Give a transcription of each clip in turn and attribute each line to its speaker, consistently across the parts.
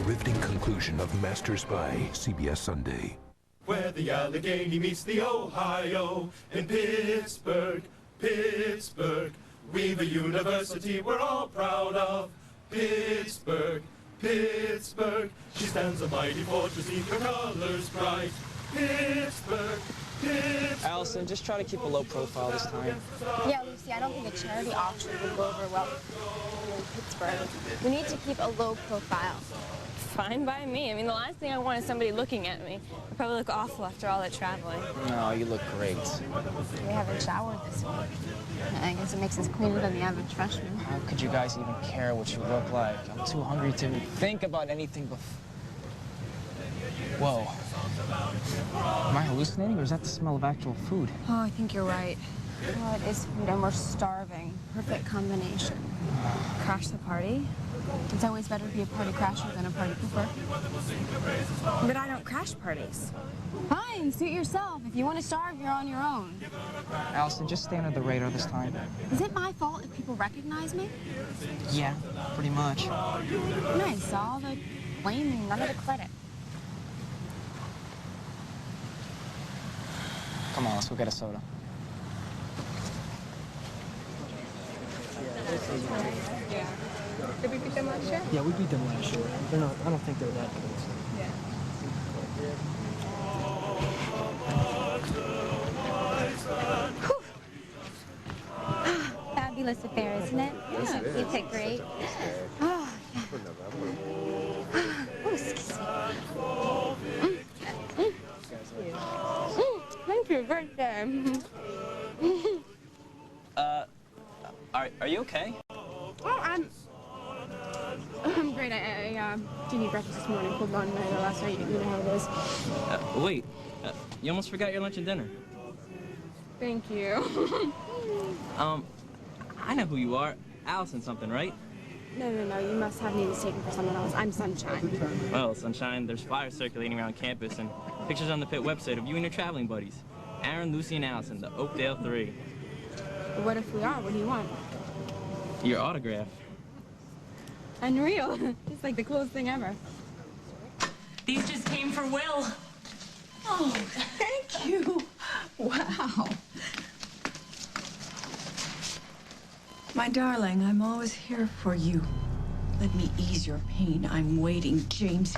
Speaker 1: riveting conclusion of Master Spy, CBS Sunday.
Speaker 2: Where the Allegheny meets the Ohio, in Pittsburgh, Pittsburgh, we've a university we're all proud of. Pittsburgh, Pittsburgh, she stands a mighty fortress, neath her colors bright. Pittsburgh, Pittsburgh.
Speaker 3: Allison, just try to keep a low profile this time.
Speaker 4: Yeah, Lucy, I don't think a charity auction would go over well in Pittsburgh. We need to keep a low profile.
Speaker 5: Fine by me. I mean, the last thing I want is somebody looking at me. I probably look awful after all that traveling.
Speaker 3: No, you look great.
Speaker 4: We haven't showered this week. I guess it makes us cleaner than the average freshman.
Speaker 3: How could you guys even care what you look like? I'm too hungry to think about anything before. Whoa. Am I hallucinating, or is that the smell of actual food?
Speaker 4: Oh, I think you're right. Oh, it is food, and we're starving. Perfect combination. Crash the party? It's always better to be a party crasher than a party pooper.
Speaker 5: But I don't crash parties.
Speaker 4: Fine, suit yourself. If you want to starve, you're on your own.
Speaker 3: Allison, just stay under the radar this time.
Speaker 4: Is it my fault if people recognize me?
Speaker 3: Yeah, pretty much.
Speaker 4: Nice. All the blame and none of the credit.
Speaker 3: Come on, let's go get a soda.
Speaker 5: Yeah. Did we beat them last year?
Speaker 6: Yeah, we beat them last year. They're not. I don't think they're that good.
Speaker 5: Yeah.
Speaker 4: Fabulous affair, isn't it?
Speaker 5: Yeah.
Speaker 4: You picked great. Oh, yeah. Oh, excuse me. Thank you. Great day.
Speaker 3: Are you okay?
Speaker 4: Oh, I'm great. I didn't eat breakfast this morning. Pulled on my last night. You know how it is.
Speaker 3: Wait. You almost forgot your lunch and dinner.
Speaker 4: Thank you.
Speaker 3: I know who you are. Allison something, right?
Speaker 4: No. You must have me mistaken for someone else. I'm Sunshine.
Speaker 3: Well, Sunshine, there's flyers circulating around campus and pictures on the Pitt website of you and your traveling buddies. Aaron, Lucy, and Allison, the Oakdale Three.
Speaker 4: What if we are? What do you want?
Speaker 3: Your autograph.
Speaker 4: Unreal. It's like the coolest thing ever.
Speaker 7: These just came for Will. Oh, thank you. Wow. My darling, I'm always here for you. Let me ease your pain. I'm waiting, James.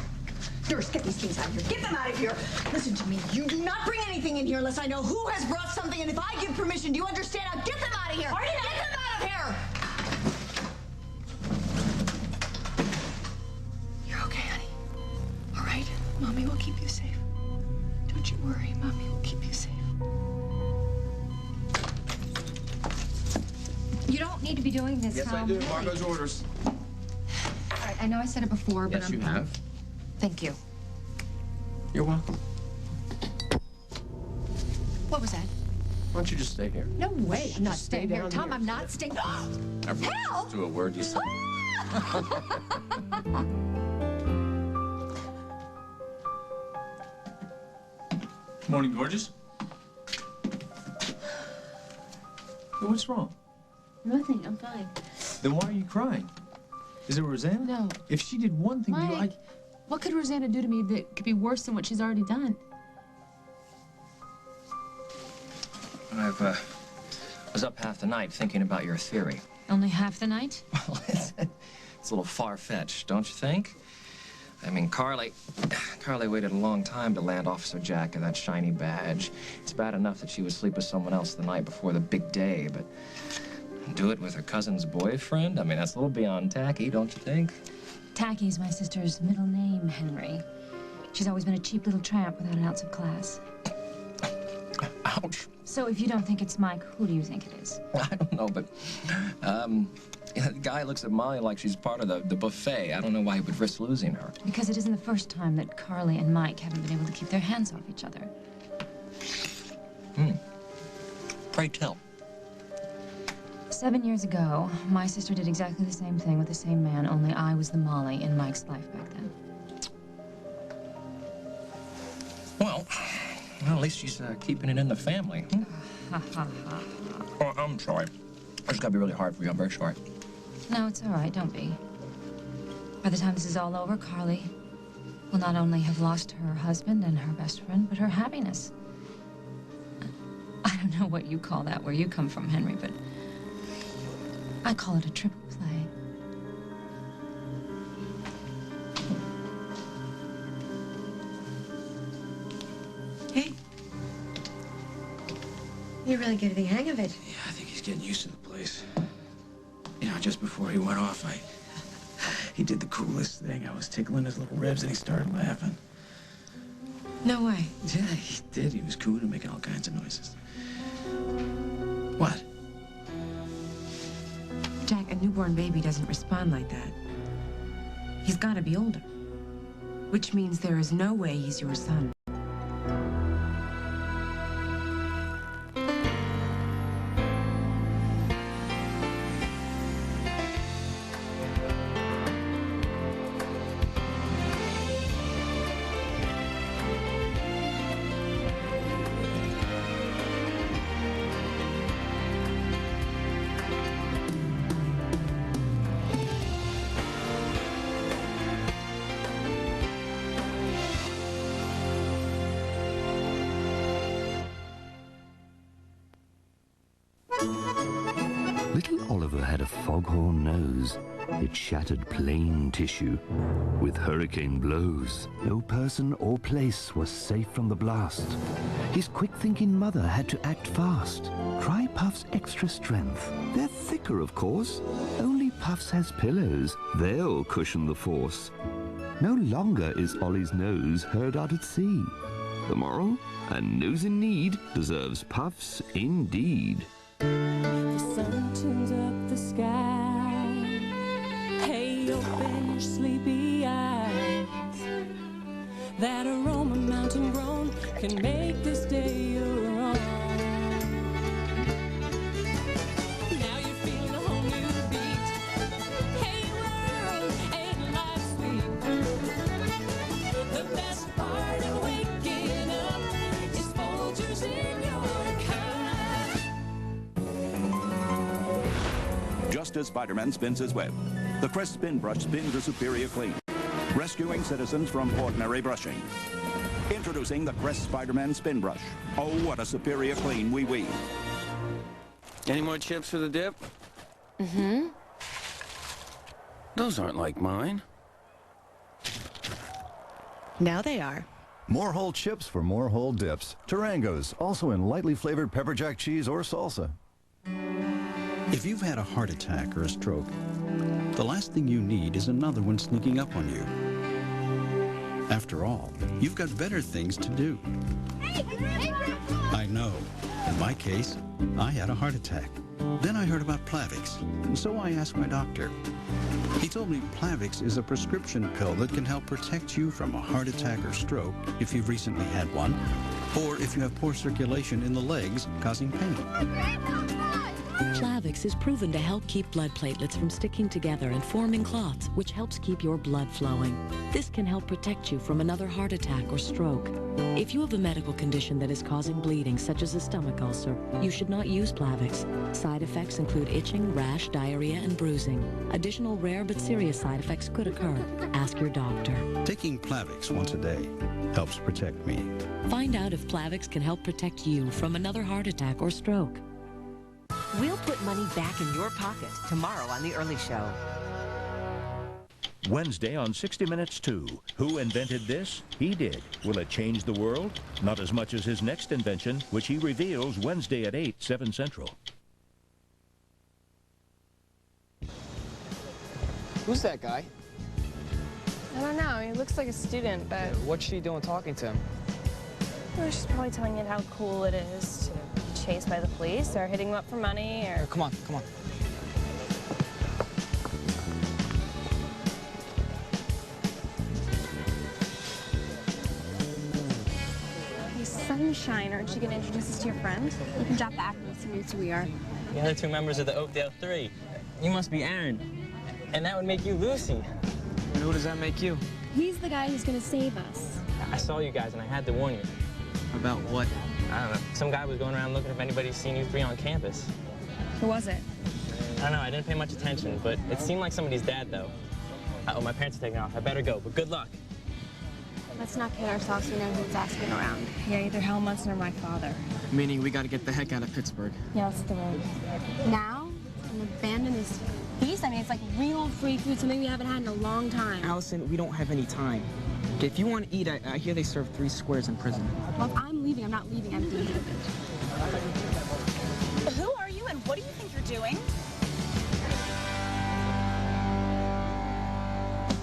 Speaker 7: Nurse, get these things out of here. Get them out of here. Listen to me. You do not bring anything in here unless I know who has brought something, and if I give permission, do you understand? Now get them out of here. Get them out of here. You're okay, honey. All right? Mommy will keep you safe. Don't you worry. Mommy will keep you safe.
Speaker 8: You don't need to be doing this,
Speaker 9: Yes, I do. Margot's orders.
Speaker 8: All right, I know I said it before, but
Speaker 9: Yes, you have.
Speaker 8: Thank you.
Speaker 9: You're welcome.
Speaker 8: What was that?
Speaker 9: Why don't you just stay here?
Speaker 8: No way. I'm not
Speaker 9: Just stay
Speaker 8: staying here.
Speaker 9: down
Speaker 8: Tom,
Speaker 9: here.
Speaker 8: I'm not staying.
Speaker 9: Help! To a word you said. Morning, gorgeous. Hey, what's wrong?
Speaker 8: Nothing. I'm fine.
Speaker 9: Then why are you crying? Is it Rosanna?
Speaker 8: No.
Speaker 9: If she did one thing to you,
Speaker 8: Mike, what could Rosanna do to me that could be worse than what she's already done?
Speaker 10: I was up half the night thinking about your theory.
Speaker 8: Only half the night?
Speaker 10: Well, it's a little far-fetched, don't you think? I mean, Carly waited a long time to land Officer Jack and that shiny badge. It's bad enough that she would sleep with someone else the night before the big day, but do it with her cousin's boyfriend? I mean, that's a little beyond tacky, don't you think?
Speaker 8: Tacky's my sister's middle name, Henry. She's always been a cheap little tramp without an ounce of class.
Speaker 10: Ouch.
Speaker 8: So if you don't think it's Mike, who do you think it is?
Speaker 10: I don't know, but, the guy looks at Molly like she's part of the buffet. I don't know why he would risk losing her.
Speaker 8: Because it isn't the first time that Carly and Mike haven't been able to keep their hands off each other.
Speaker 10: Pray tell.
Speaker 8: 7 years ago, my sister did exactly the same thing with the same man, only I was the Molly in Mike's life back then.
Speaker 10: Well, at least she's keeping it in the family.
Speaker 8: Ha, ha, ha.
Speaker 10: Oh, I'm sorry. It's gotta be really hard for you. I'm very sorry.
Speaker 8: No, it's all right. Don't be. By the time this is all over, Carly will not only have lost her husband and her best friend, but her happiness. I don't know what you call that where you come from, Henry, but I call it a triple play.
Speaker 7: Hey. You're really getting the hang of it.
Speaker 11: Yeah, I think he's getting used to the place. You know, just before he went off, he did the coolest thing. I was tickling his little ribs and he started laughing.
Speaker 7: No way.
Speaker 11: Yeah, he did. He was cooing and making all kinds of noises. What?
Speaker 7: Jack, a newborn baby doesn't respond like that. He's got to be older. Which means there is no way he's your son.
Speaker 12: Little Oliver had a foghorn nose. It shattered plain tissue. With hurricane blows, no person or place was safe from the blast. His quick-thinking mother had to act fast. Try Puff's extra strength. They're thicker, of course. Only Puffs has pillows. They'll cushion the force. No longer is Ollie's nose heard out at sea. The moral? A nose in need deserves Puffs indeed.
Speaker 13: The sun tunes up the sky. Hey, open your sleepy eyes. That aroma mountain grown can make this day your own. Now you're feeling a whole new beat. Hey world, ain't life sweet? The best part of waking up is Folgers in your cup.
Speaker 14: Just as Spider-Man spins his web, the Crest Spin Brush spins a superior clean, rescuing citizens from ordinary brushing. Introducing the Crest Spider-Man Spin Brush. Oh, what a superior clean wee-wee.
Speaker 11: Any more chips for the dip?
Speaker 7: Mm-hmm.
Speaker 11: Those aren't like mine.
Speaker 7: Now they are.
Speaker 15: More whole chips for more whole dips. Tarangos, also in lightly flavored pepper jack cheese or salsa.
Speaker 16: If you've had a heart attack or a stroke, the last thing you need is another one sneaking up on you. After all, you've got better things to do. I know. In my case, I had a heart attack. Then I heard about Plavix, and so I asked my doctor. He told me Plavix is a prescription pill that can help protect you from a heart attack or stroke if you've recently had one, or if you have poor circulation in the legs causing pain.
Speaker 17: Plavix is proven to help keep blood platelets from sticking together and forming clots, which helps keep your blood flowing. This can help protect you from another heart attack or stroke. If you have a medical condition that is causing bleeding, such as a stomach ulcer, you should not use Plavix. Side effects include itching, rash, diarrhea, and bruising. Additional rare but serious side effects could occur. Ask your doctor.
Speaker 16: Taking Plavix once a day helps protect me.
Speaker 17: Find out if Plavix can help protect you from another heart attack or stroke.
Speaker 18: We'll put money back in your pocket tomorrow on The Early Show.
Speaker 19: Wednesday on 60 Minutes 2. Who invented this? He did. Will it change the world? Not as much as his next invention, which he reveals Wednesday at 8, 7 Central.
Speaker 6: Who's that guy?
Speaker 5: I don't know. He looks like a student, but...
Speaker 6: What's she doing talking to him?
Speaker 5: Well, she's probably telling it how cool it is to be chased by the police, or hitting him up for money, or...
Speaker 6: Come on, come on.
Speaker 4: Hey, Sunshine, aren't you going to introduce us to your friend? You can drop the acting so knows who we are.
Speaker 3: The other two members of the Oakdale 3. You must be Aaron. And that would make you Lucy.
Speaker 6: And who does that make you?
Speaker 4: He's the guy who's going to save us.
Speaker 3: I saw you guys and I had to warn you.
Speaker 6: About what?
Speaker 3: I don't know. Some guy was going around looking if anybody's seen you three on campus.
Speaker 5: Who was it?
Speaker 3: I don't know. I didn't pay much attention, but it seemed like somebody's dad, though. Oh, my parents are taking off. I better go, but good luck.
Speaker 4: Let's not kid ourselves. We know who's asking around.
Speaker 5: Yeah, either Hal Munson or my father.
Speaker 6: Meaning we gotta get the heck out of Pittsburgh.
Speaker 5: Yeah, let's hit the road.
Speaker 4: Now? And abandon this feast? I mean, it's like real free food, something we haven't had in a long time.
Speaker 6: Allison, we don't have any time. Okay, if you want to eat, I hear they serve 3 squares in prison.
Speaker 4: Well, if I'm leaving, I'm not leaving empty-handed.
Speaker 20: Who are you and what do you think you're doing?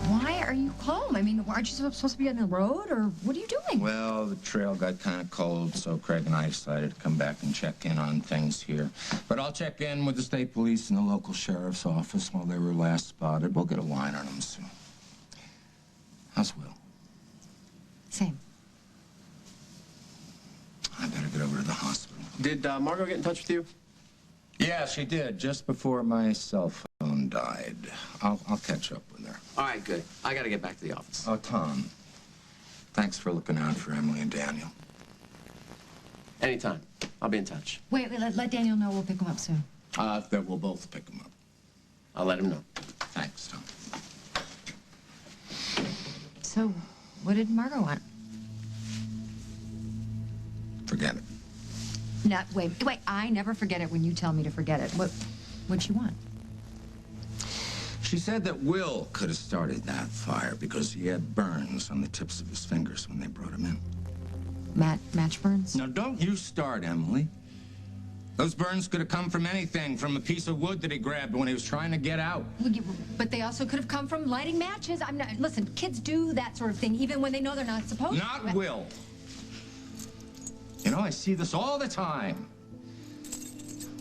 Speaker 8: Why are you home? I mean, aren't you supposed to be on the road, or what are you doing?
Speaker 11: Well, the trail got kind of cold, so Craig and I decided to come back and check in on things here. But I'll check in with the state police and the local sheriff's office while they were last spotted. We'll get a line on them soon. How's Will?
Speaker 8: Same.
Speaker 11: I better get over to the hospital.
Speaker 21: Did Margot get in touch with you?
Speaker 11: Yeah, she did, just before my cell phone died. I'll catch up with her.
Speaker 21: All right, good. I gotta get back to the office.
Speaker 11: Oh, Tom, thanks for looking out for Emily and Daniel.
Speaker 21: Anytime. I'll be in touch.
Speaker 8: Wait, let Daniel know we'll pick him up soon.
Speaker 11: That we'll both pick them up.
Speaker 21: I'll let him know.
Speaker 11: Thanks, Tom.
Speaker 8: So, what did Margot want?
Speaker 11: Forget it.
Speaker 8: No, wait, I never forget it when you tell me to forget it. What'd she want?
Speaker 11: She said that Will could have started that fire because he had burns on the tips of his fingers when they brought him in.
Speaker 8: Match burns?
Speaker 11: Now, don't you start, Emily. Those burns could have come from anything, from a piece of wood that he grabbed when he was trying to get out.
Speaker 8: But they also could have come from lighting matches. Listen, kids do that sort of thing even when they know they're not supposed to.
Speaker 11: Not Will. You know, I see this all the time.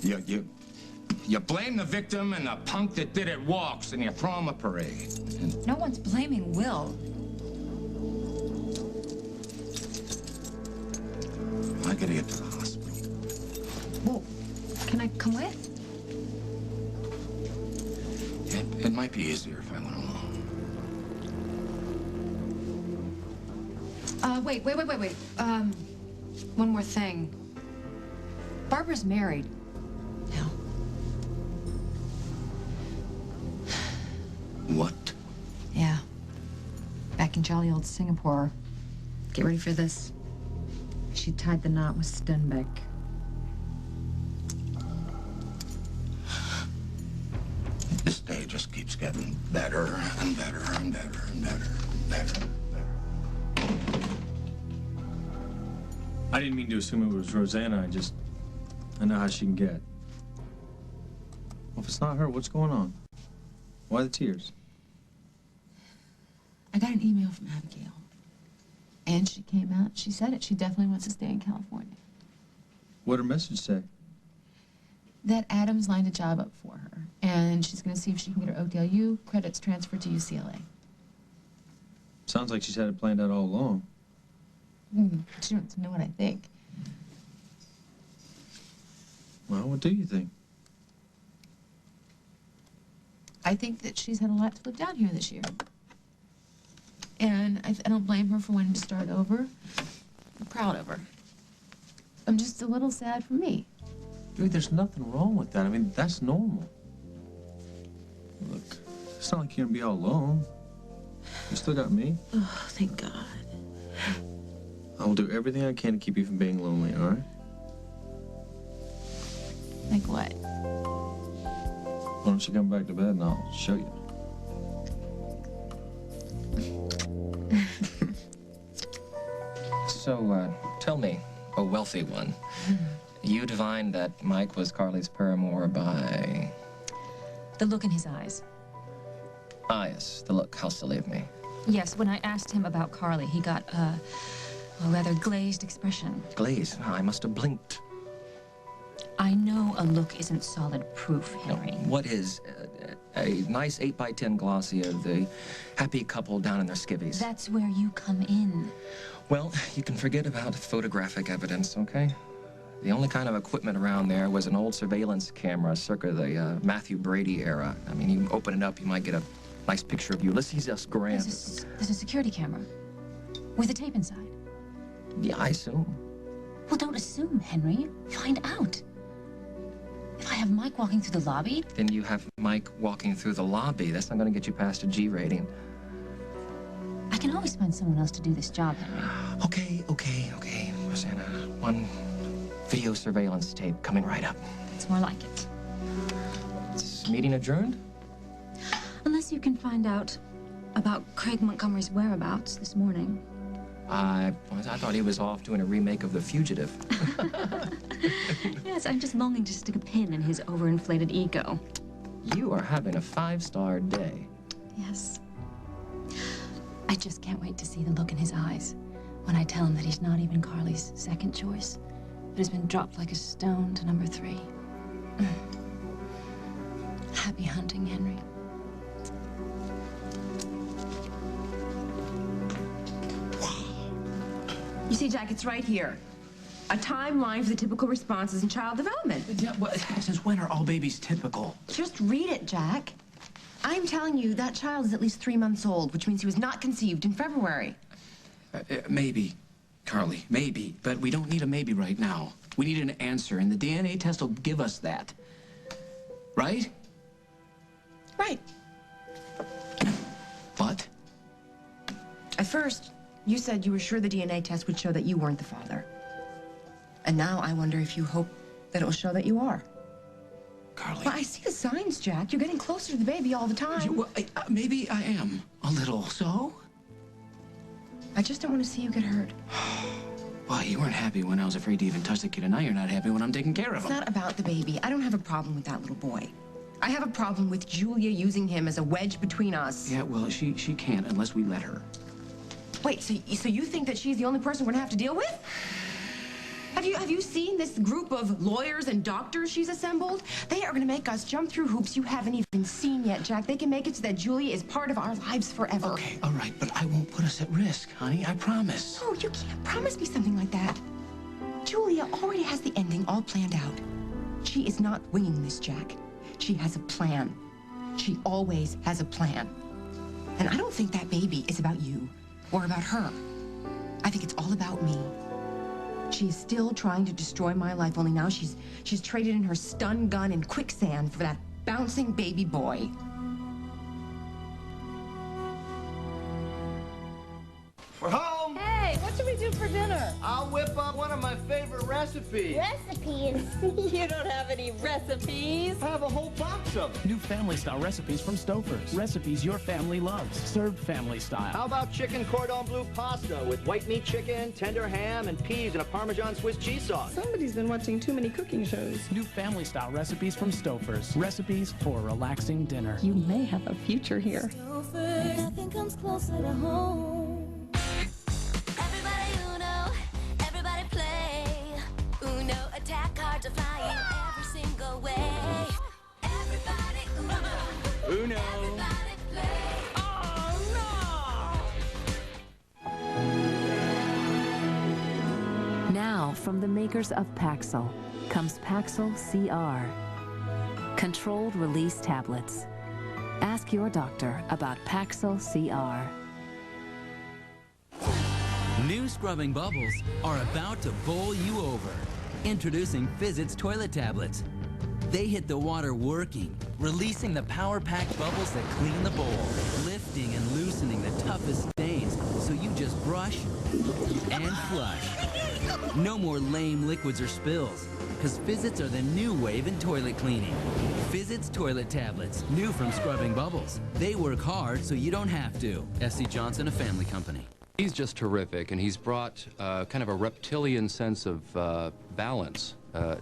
Speaker 11: You blame the victim and the punk that did it walks, and you throw him a parade. And
Speaker 8: no one's blaming Will.
Speaker 11: I gotta get to the hospital.
Speaker 8: Well, can I come with?
Speaker 11: It might be easier if I went alone.
Speaker 8: Wait. One more thing. Barbara's married. Now.
Speaker 11: What?
Speaker 8: Yeah. Back in jolly old Singapore. Get ready for this. She tied the knot with Stenbeck.
Speaker 11: This day just keeps getting better and better and better and better and better.
Speaker 9: I didn't mean to assume it was Rosanna. I know how she can get. Well, if it's not her, what's going on? Why the tears?
Speaker 8: I got an email from Abigail. And she came out. She said it. She definitely wants to stay in California.
Speaker 9: What'd her message say?
Speaker 8: That Adams lined a job up for her. And she's going to see if she can get her Oakdale U credits transferred to UCLA.
Speaker 9: Sounds like she's had it planned out all along.
Speaker 8: She wants to know what I think.
Speaker 9: Well, what do you think?
Speaker 8: I think that she's had a lot to live down here this year. And I don't blame her for wanting to start over. I'm proud of her. I'm just a little sad for me.
Speaker 9: Dude, there's nothing wrong with that. I mean, that's normal. Look, it's not like you're gonna be all alone. You still got me.
Speaker 8: Oh, thank God.
Speaker 9: I will do everything I can to keep you from being lonely, all right?
Speaker 8: Like what?
Speaker 9: Why don't you come back to bed and I'll show you.
Speaker 10: So, tell me, a wealthy one, you divined that Mike was Carly's paramour by...
Speaker 8: The look in his eyes.
Speaker 10: Ah, yes, the look. How silly of me.
Speaker 8: Yes, when I asked him about Carly, he got a rather glazed expression.
Speaker 10: Glazed? I must have blinked.
Speaker 8: I know a look isn't solid proof, Henry.
Speaker 10: What is a nice 8x10 glossy of the happy couple down in their skivvies?
Speaker 8: That's where you come in.
Speaker 10: Well, you can forget about photographic evidence, okay? The only kind of equipment around there was an old surveillance camera circa the Matthew Brady era. I mean, you open it up, you might get a nice picture of Ulysses S. Grant.
Speaker 8: There's a security camera with a tape inside.
Speaker 10: Yeah, I assume.
Speaker 8: Well, don't assume, Henry. Find out. If I have Mike walking through the lobby?
Speaker 10: Then you have Mike walking through the lobby. That's not going to get you past a G rating.
Speaker 8: I can always find someone else to do this job, Henry.
Speaker 10: Okay. Rosanna, one video surveillance tape coming right up.
Speaker 8: It's more like it.
Speaker 10: Is meeting adjourned?
Speaker 8: Unless you can find out about Craig Montgomery's whereabouts this morning.
Speaker 10: I thought he was off doing a remake of The Fugitive.
Speaker 8: Yes, I'm just longing to stick a pin in his overinflated ego.
Speaker 10: You are having a 5-star day.
Speaker 8: Yes. I just can't wait to see the look in his eyes when I tell him that he's not even Carly's second choice, but has been dropped like a stone to number 3. Happy hunting, Henry.
Speaker 1: You see, Jack, it's right here. A timeline for the typical responses in child development.
Speaker 22: Yeah, well, since when are all babies typical?
Speaker 1: Just read it, Jack. I'm telling you, that child is at least 3 months old, which means he was not conceived in February.
Speaker 22: Maybe, Carly, maybe. But we don't need a maybe right now. We need an answer, and the DNA test will give us that. Right?
Speaker 1: Right.
Speaker 22: What?
Speaker 1: At first, you said you were sure the DNA test would show that you weren't the father. And now I wonder if you hope that it will show that you are.
Speaker 22: Carly.
Speaker 1: Well, I see the signs, Jack. You're getting closer to the baby all the time.
Speaker 22: Well, maybe I am. A little. So?
Speaker 1: I just don't want to see you get hurt.
Speaker 22: Well, you weren't happy when I was afraid to even touch the kid, and now you're not happy when I'm taking care of
Speaker 1: It's
Speaker 22: him.
Speaker 1: not about the baby. I don't have a problem with that little boy. I have a problem with Julia using him as a wedge between us.
Speaker 22: Yeah, well, she can't unless we let her.
Speaker 1: Wait, so you think that she's the only person we're gonna have to deal with? Have you seen this group of lawyers and doctors she's assembled? They are gonna make us jump through hoops you haven't even seen yet, Jack. They can make it so that Julia is part of our lives forever.
Speaker 22: Okay, all right, but I won't put us at risk, honey. I promise.
Speaker 1: No, you can't promise me something like that. Julia already has the ending all planned out. She is not winging this, Jack. She has a plan. She always has a plan. And I don't think that baby is about you or about her. I think it's all about me. She is still trying to destroy my life, only now she's traded in her stun gun and quicksand for that bouncing baby boy.
Speaker 23: We're home!
Speaker 24: Hey, what should we do for dinner?
Speaker 23: I'll whip up one of my favorite recipes.
Speaker 24: Recipes? You don't have any recipes.
Speaker 23: I have a whole box of them.
Speaker 25: New family-style recipes from Stouffer's. Recipes your family loves. Served family-style.
Speaker 23: How about chicken cordon bleu pasta with white meat chicken, tender ham, and peas and a Parmesan Swiss cheese sauce?
Speaker 25: Somebody's been watching too many cooking shows. New family-style recipes from Stouffer's. Recipes for a relaxing dinner. You may have a future here.
Speaker 13: Nothing comes closer to home. Attack cards are flying every single way. Everybody,
Speaker 3: Uno.
Speaker 13: Everybody play. Oh
Speaker 17: no! Now, from the makers of Paxil, comes Paxil CR. Controlled release tablets. Ask your doctor about Paxil CR.
Speaker 26: New scrubbing bubbles are about to bowl you over. Introducing Fizzit's toilet tablets. They hit the water working, releasing the power-packed bubbles that clean the bowl, lifting and loosening the toughest stains, so you just brush and flush. No more lame liquids or spills, because Fizzits are the new wave in toilet cleaning. Fizzit's toilet tablets, new from Scrubbing Bubbles. They work hard so you don't have to. S.C. Johnson, a family company.
Speaker 27: He's just terrific, and he's brought kind of a reptilian sense of balance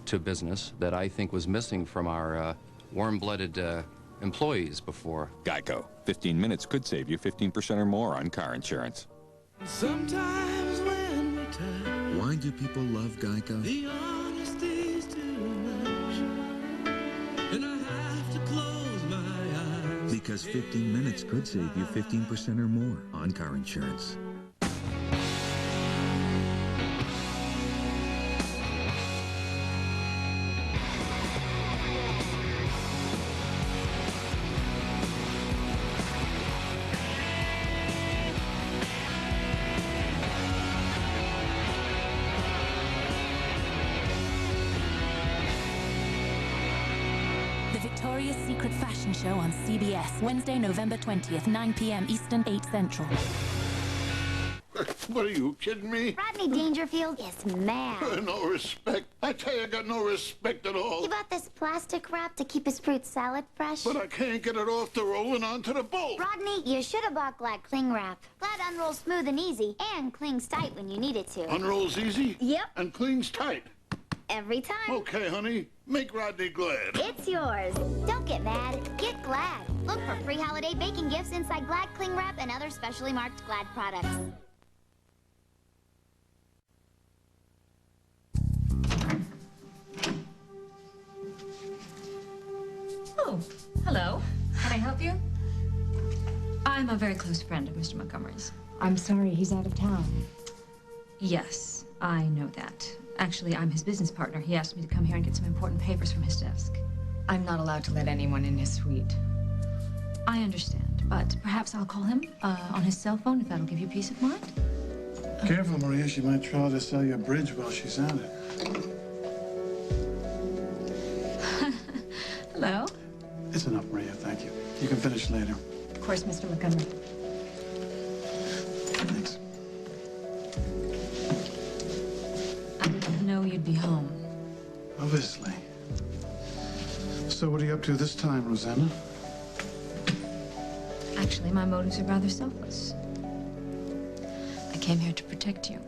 Speaker 27: to business that I think was missing from our warm-blooded employees before.
Speaker 28: Geico. 15 minutes could save you 15% or more on car insurance.
Speaker 13: Sometimes when we're tired,
Speaker 29: why do people love Geico?
Speaker 13: the honesty's too much, and I have to close my eyes.
Speaker 29: Because 15 minutes could save you 15% or more on car insurance.
Speaker 2: fashion show on CBS, Wednesday, November 20th, 9 p.m. Eastern, 8 Central.
Speaker 5: What, are you kidding me?
Speaker 7: Rodney Dangerfield is mad.
Speaker 5: No respect. I tell you, I got no respect at all.
Speaker 7: He bought this plastic wrap to keep his fruit salad fresh.
Speaker 5: But I can't get it off the roll and onto the boat.
Speaker 7: Rodney, you should have bought Glad Cling Wrap. Glad unrolls smooth and easy and clings tight when you need it to.
Speaker 5: Unrolls easy?
Speaker 7: Yep.
Speaker 5: And clings tight?
Speaker 7: Every time.
Speaker 5: Okay, honey. Make Rodney glad.
Speaker 7: It's yours. Don't get mad. Get Glad. Look for free holiday baking gifts inside Glad Cling Wrap and other specially marked Glad products.
Speaker 8: Oh, hello. Can I help you? I'm a very close friend of Mr. Montgomery's.
Speaker 1: I'm sorry, he's out of town.
Speaker 8: Yes, I know that. Actually, I'm his business partner. He asked me to come here and get some important papers from his desk.
Speaker 1: I'm not allowed to let anyone in his suite.
Speaker 8: I understand, but perhaps I'll call him on his cell phone if that'll give you peace of mind.
Speaker 5: Careful, Maria. She might try to sell you a bridge while she's at it.
Speaker 8: Hello?
Speaker 5: It's enough, Maria. Thank you. You can finish later.
Speaker 8: Of course, Mr. Montgomery.
Speaker 5: Thanks.
Speaker 8: I didn't know you'd be home.
Speaker 5: Obviously. So what are you up to this time, Rosanna?
Speaker 8: Actually, my motives are rather selfless. I came here to protect you.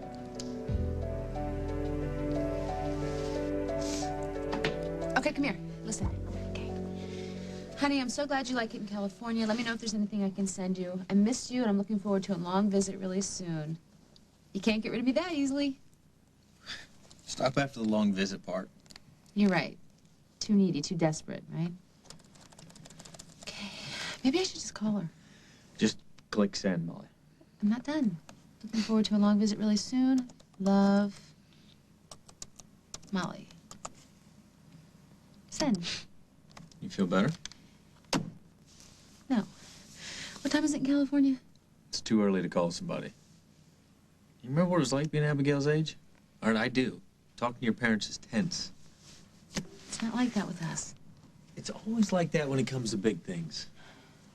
Speaker 4: Okay, come here. Listen. Okay. Honey, I'm so glad you like it in California. Let me know if there's anything I can send you. I miss you, and I'm looking forward to a long visit really soon. You can't get rid of me that easily.
Speaker 9: Stop after the long visit part.
Speaker 4: You're right. Too needy, too desperate, right? Okay. Maybe I should just call her.
Speaker 9: Just click send, Molly.
Speaker 4: I'm not done. Looking forward to a long visit really soon. Love, Molly. Send.
Speaker 9: You feel better?
Speaker 4: No. What time is it in California?
Speaker 9: It's too early to call somebody. You remember what it was like being Abigail's age? All right, I do. Talking to your parents is tense.
Speaker 4: It's not like that with us.
Speaker 9: It's always like that when it comes to big things.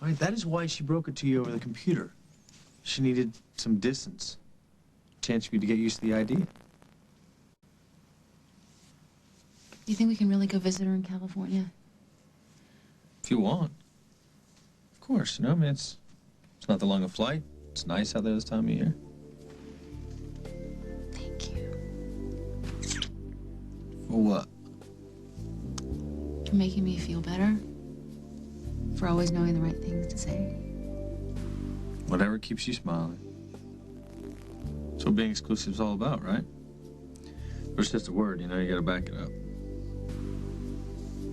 Speaker 9: All right, that is why she broke it to you over the computer. She needed some distance. Chance for you to get used to the idea.
Speaker 4: You think we can really go visit her in California?
Speaker 9: If you want. Of course, you know, I mean, it's not that long a flight. It's nice out there this time of year.
Speaker 4: Thank you.
Speaker 9: For what?
Speaker 4: For making me feel better. For always knowing the right things to say.
Speaker 9: Whatever keeps you smiling. That's what being exclusive is all about, right? But it's just a word, you know, you gotta back it up.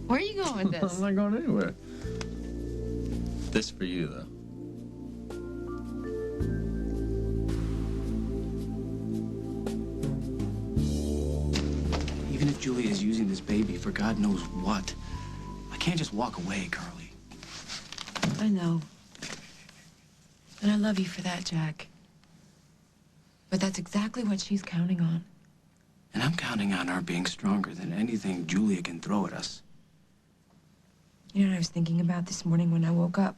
Speaker 4: Where are you going with this?
Speaker 9: I'm not going anywhere. This for you, though.
Speaker 22: Even if Julia is using this baby for God knows what, I can't just walk away, Carly.
Speaker 1: I know. And I love you for that, Jack. But that's exactly what she's counting on.
Speaker 22: And I'm counting on our being stronger than anything Julia can throw at us.
Speaker 1: You know what I was thinking about this morning when I woke up?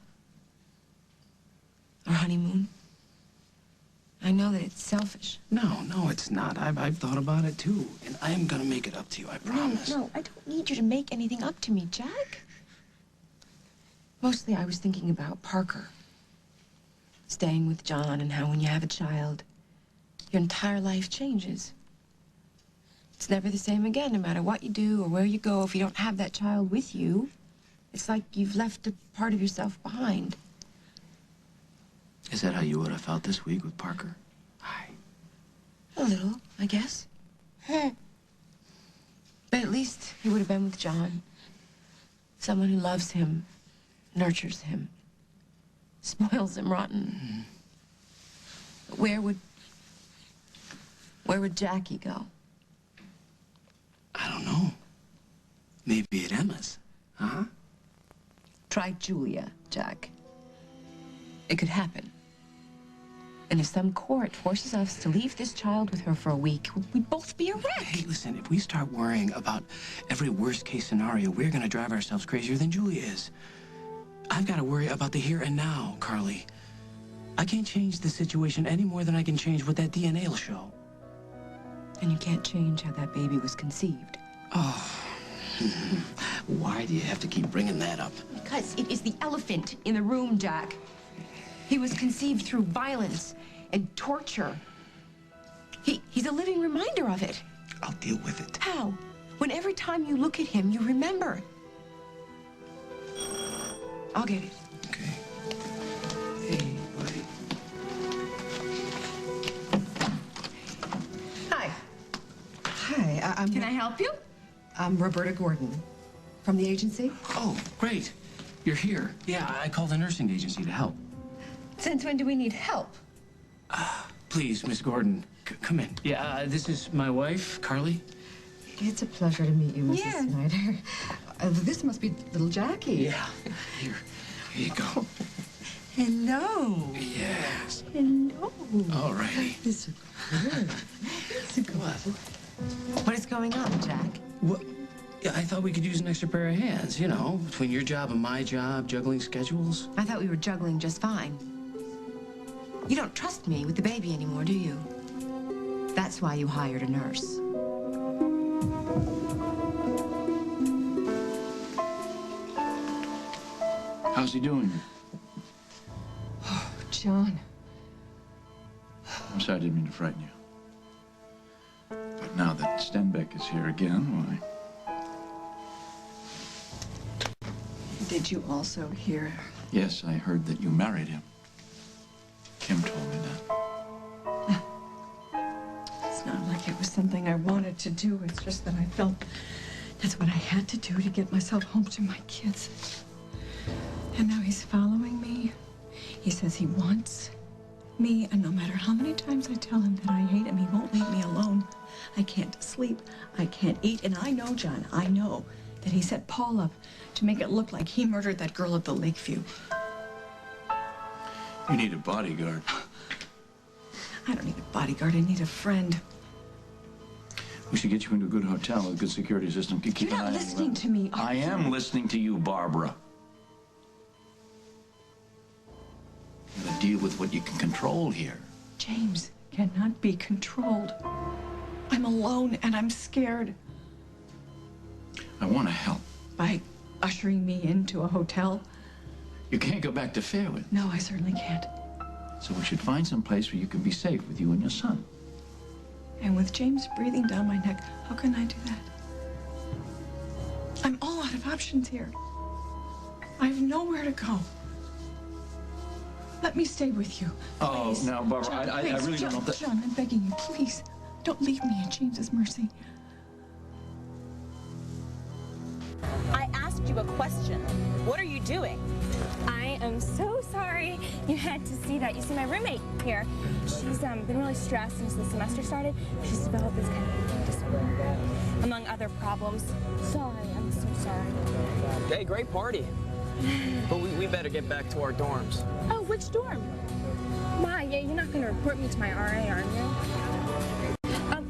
Speaker 1: Our honeymoon. I know that it's selfish.
Speaker 22: No, it's not. I've thought about it, too. And I am gonna make it up to you, I promise.
Speaker 1: No, I don't need you to make anything up to me, Jack. Mostly I was thinking about Parker. Staying with John and how when you have a child, your entire life changes. It's never the same again, no matter what you do or where you go. If you don't have that child with you, it's like you've left a part of yourself behind.
Speaker 22: Is that how you would have felt this week with Parker?
Speaker 1: A little, I guess. But at least he would have been with John. Someone who loves him, nurtures him, spoils him rotten. But where would Jackie go?
Speaker 22: I don't know. Maybe at Emma's, huh?
Speaker 1: Try Julia, Jack. It could happen. And if some court forces us to leave this child with her for a week, we'd both be a wreck.
Speaker 22: Hey, listen, if we start worrying about every worst-case scenario, we're gonna drive ourselves crazier than Julia is. I've got to worry about the here and now, Carly. I can't change the situation any more than I can change what that DNA will show.
Speaker 1: And you can't change how that baby was conceived.
Speaker 22: Oh. Why do you have to keep bringing that up?
Speaker 1: Because it is the elephant in the room, Jack. He was conceived through violence and torture. He's a living reminder of it.
Speaker 22: I'll deal with it.
Speaker 1: How? When every time you look at him, you remember. I'll get it.
Speaker 22: Okay. Hey, buddy.
Speaker 1: Hi. Hi, Can I help you? I'm Roberta Gordon. From the agency?
Speaker 22: Oh, great. You're here. Yeah, I called the nursing agency to help.
Speaker 1: Since when do we need help?
Speaker 22: Please, Miss Gordon, come in. Yeah, this is my wife, Carly.
Speaker 1: It's a pleasure to meet you, Mrs. Snyder. This must be little Jackie.
Speaker 22: Yeah. Here you go.
Speaker 1: Hello.
Speaker 22: Yes.
Speaker 1: Hello.
Speaker 22: All righty.
Speaker 1: This is good. This is good. What is going on, Jack?
Speaker 22: What? Yeah, I thought we could use an extra pair of hands, you know, between your job and my job, juggling schedules.
Speaker 1: I thought we were juggling just fine. You don't trust me with the baby anymore, do you? That's why you hired a nurse.
Speaker 22: How's he doing?
Speaker 1: Oh, John.
Speaker 5: I'm sorry, I didn't mean to frighten you. But now that Stenbeck is here again, why?
Speaker 1: Did you also hear?
Speaker 5: Yes, I heard that you married him. Kim told me that.
Speaker 1: It's not like it was something I wanted to do. It's just that I felt that's what I had to do to get myself home to my kids. And now he's following me. He says he wants me, and no matter how many times I tell him that I hate him, he won't leave me alone. I can't sleep. I can't eat. And I know, John, I know that he set Paul up to make it look like he murdered that girl at the Lakeview.
Speaker 5: You need a bodyguard.
Speaker 1: I don't need a bodyguard. I need a friend.
Speaker 5: We should get you into a good hotel with a good security system. Keep
Speaker 1: You're
Speaker 5: an
Speaker 1: not
Speaker 5: eye on you.
Speaker 1: listening to me.
Speaker 5: I am listening to you, Barbara. You gotta deal with what you can control here.
Speaker 1: James cannot be controlled. I'm alone and I'm scared.
Speaker 5: I want to help.
Speaker 1: By ushering me into a hotel?
Speaker 5: You can't go back to Fairwood.
Speaker 1: No, I certainly can't.
Speaker 5: So we should find some place where you can be safe with you and your son.
Speaker 1: And with James breathing down my neck, how can I do that? I'm all out of options here. I have nowhere to go. Let me stay with you.
Speaker 5: Oh,
Speaker 1: Please.
Speaker 5: now, Barbara,
Speaker 1: John,
Speaker 5: I
Speaker 1: please.
Speaker 5: really don't know if that...
Speaker 1: John, I'm begging you, please. Don't leave me at James's mercy.
Speaker 6: I asked you a question. What are you doing?
Speaker 12: I am so sorry you had to see that. You see, my roommate here, she's been really stressed since the semester started. She's developed this kind of eating disorder, among other problems. Sorry, I'm so sorry.
Speaker 14: Hey, great party. But we better get back to our dorms.
Speaker 12: Oh, which dorm? Why, yeah, you're not going to report me to my RA, are you?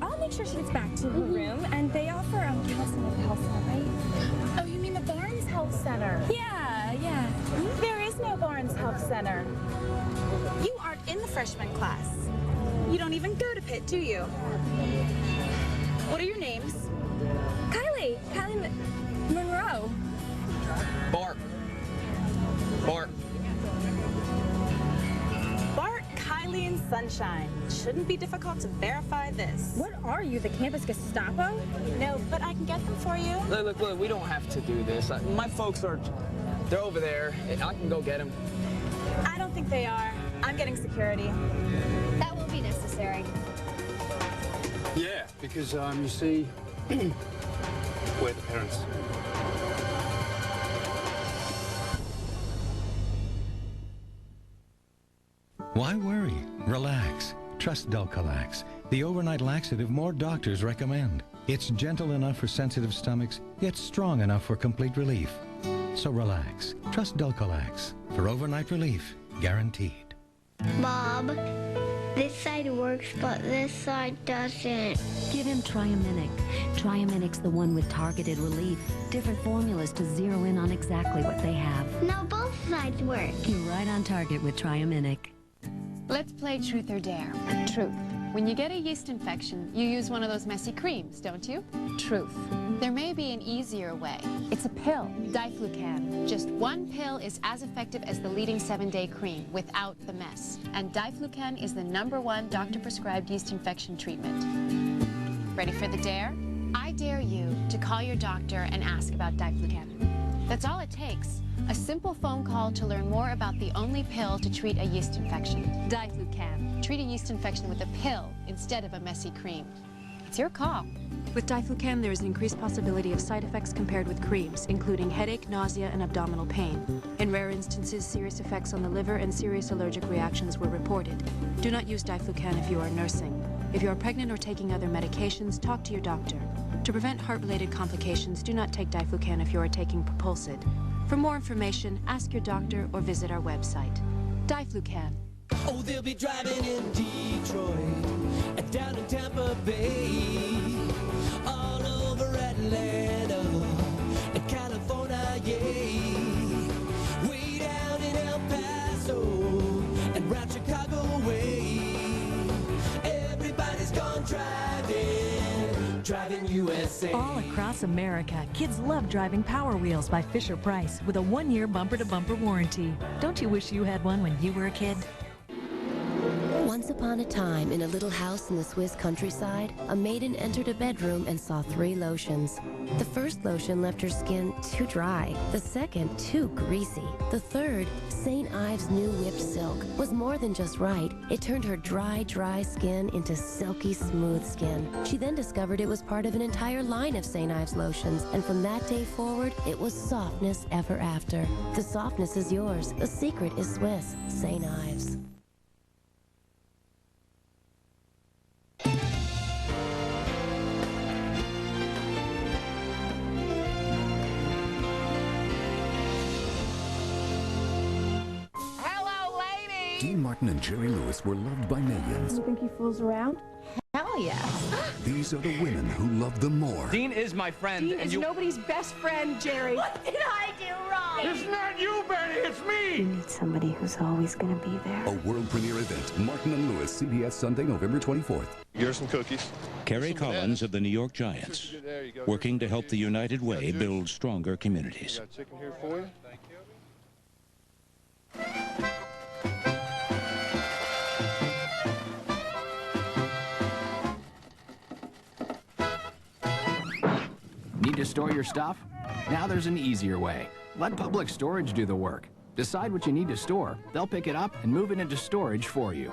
Speaker 12: I'll make sure she gets back to her room, and they offer counseling at the health center, right?
Speaker 6: Oh, you mean the Barnes Health Center?
Speaker 12: Yeah, yeah.
Speaker 6: There is no Barnes Health Center. You aren't in the freshman class. You don't even go to Pitt, do you? What are your names?
Speaker 12: Kylie Monroe.
Speaker 14: Bart,
Speaker 6: Kylie, and Sunshine. Shouldn't be difficult to verify this.
Speaker 12: What are you, the campus Gestapo?
Speaker 6: No, but I can get them for you.
Speaker 14: Look, we don't have to do this. My folks they're over there. I can go get them.
Speaker 6: I don't think they are. I'm getting security.
Speaker 7: That won't be necessary.
Speaker 15: Yeah, because, you see, we're the parents.
Speaker 16: Why worry? Relax. Trust Dulcolax, the overnight laxative more doctors recommend. It's gentle enough for sensitive stomachs, yet strong enough for complete relief. So relax. Trust Dulcolax for overnight relief, guaranteed.
Speaker 18: Bob, this side works, but this side doesn't.
Speaker 17: Give him Triaminic. Triaminic's the one with targeted relief. Different formulas to zero in on exactly what they have.
Speaker 18: Now both sides work?
Speaker 17: You're right on target with Triaminic.
Speaker 4: Let's play Truth or Dare. Truth. When you get a yeast infection, you use one of those messy creams, don't you? Truth. There may be an easier way. It's a pill, Diflucan. Just one pill is as effective as the leading 7-day cream without the mess. And Diflucan is the #1 doctor-prescribed yeast infection treatment. Ready for the dare? I dare you to call your doctor and ask about Diflucan. That's all it takes. A simple phone call to learn more about the only pill to treat a yeast infection. Diflucan. Treat a yeast infection with a pill instead of a messy cream. It's your call.
Speaker 3: With Diflucan, there is an increased possibility of side effects compared with creams, including headache, nausea, and abdominal pain. In rare instances, serious effects on the liver and serious allergic reactions were reported. Do not use Diflucan if you are nursing. If you are pregnant or taking other medications, talk to your doctor. To prevent heart-related complications, do not take Diflucan if you are taking Propulsid. For more information, ask your doctor or visit our website. Diflucan.
Speaker 13: Oh, they'll be driving in Detroit, and down in Tampa Bay, all over Atlanta, and California, yeah. Way down in El Paso, and round Chicago way. Everybody's gone driving USA.
Speaker 10: All across America, kids love driving Power Wheels by Fisher-Price with a 1-year bumper-to-bumper warranty. Don't you wish you had one when you were a kid?
Speaker 11: Once upon a time, in a little house in the Swiss countryside, a maiden entered a bedroom and saw 3 lotions. The first lotion left her skin too dry, the second too greasy. The third, St. Ives' new whipped silk, was more than just right. It turned her dry skin into silky smooth skin. She then discovered it was part of an entire line of St. Ives lotions, and from that day forward, it was softness ever after. The softness is yours. The secret is Swiss. St. Ives.
Speaker 19: Dean Martin and Jerry Lewis were loved by millions.
Speaker 12: You think he fools around?
Speaker 4: Hell yes.
Speaker 19: These are the women who love them more.
Speaker 14: Dean is my friend,
Speaker 12: Dean
Speaker 14: and
Speaker 12: is
Speaker 14: you...
Speaker 12: nobody's best friend, Jerry.
Speaker 7: What did I do wrong?
Speaker 14: It's not you, Betty, it's me!
Speaker 12: You need somebody who's always gonna be there.
Speaker 19: A world premiere event. Martin and Lewis, CBS Sunday, November 24th.
Speaker 20: Here's some cookies.
Speaker 21: Kerry Collins of the New York Giants, working to help the United Way build stronger communities.
Speaker 20: Got chicken here for you. Thank you.
Speaker 22: Need to store your stuff? Now there's an easier way. Let Public Storage do the work. Decide what you need to store. They'll pick it up and move it into storage for you.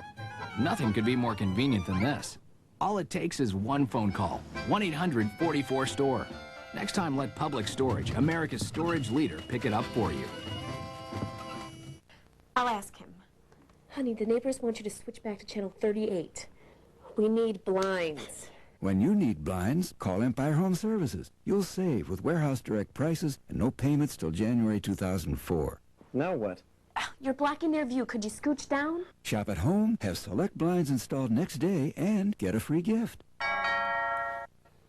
Speaker 22: Nothing could be more convenient than this. All it takes is one phone call. 1-800-44-STORE. Next time, let Public Storage, America's storage leader, pick it up for you.
Speaker 12: I'll ask him. Honey, the neighbors want you to switch back to channel 38. We need blinds.
Speaker 29: When you need blinds, call Empire Home Services. You'll save with warehouse direct prices and no payments till January 2004.
Speaker 14: Now what?
Speaker 12: You're blocking their view. Could you scooch down?
Speaker 29: Shop at home, have select blinds installed next day, and get a free gift.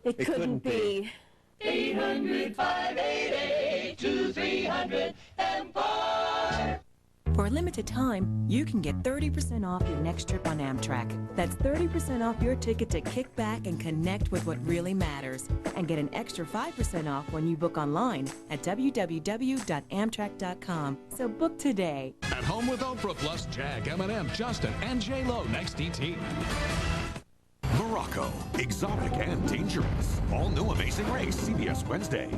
Speaker 12: It couldn't be.
Speaker 13: 800-588-2300 Empire.
Speaker 10: For a limited time, you can get 30% off your next trip on Amtrak. That's 30% off your ticket to kick back and connect with what really matters. And get an extra 5% off when you book online at www.amtrak.com. So book today.
Speaker 23: At home with Oprah plus Jag, Eminem, Justin, and J-Lo next ET.
Speaker 24: Morocco, exotic and dangerous. All new Amazing Race, CBS Wednesday.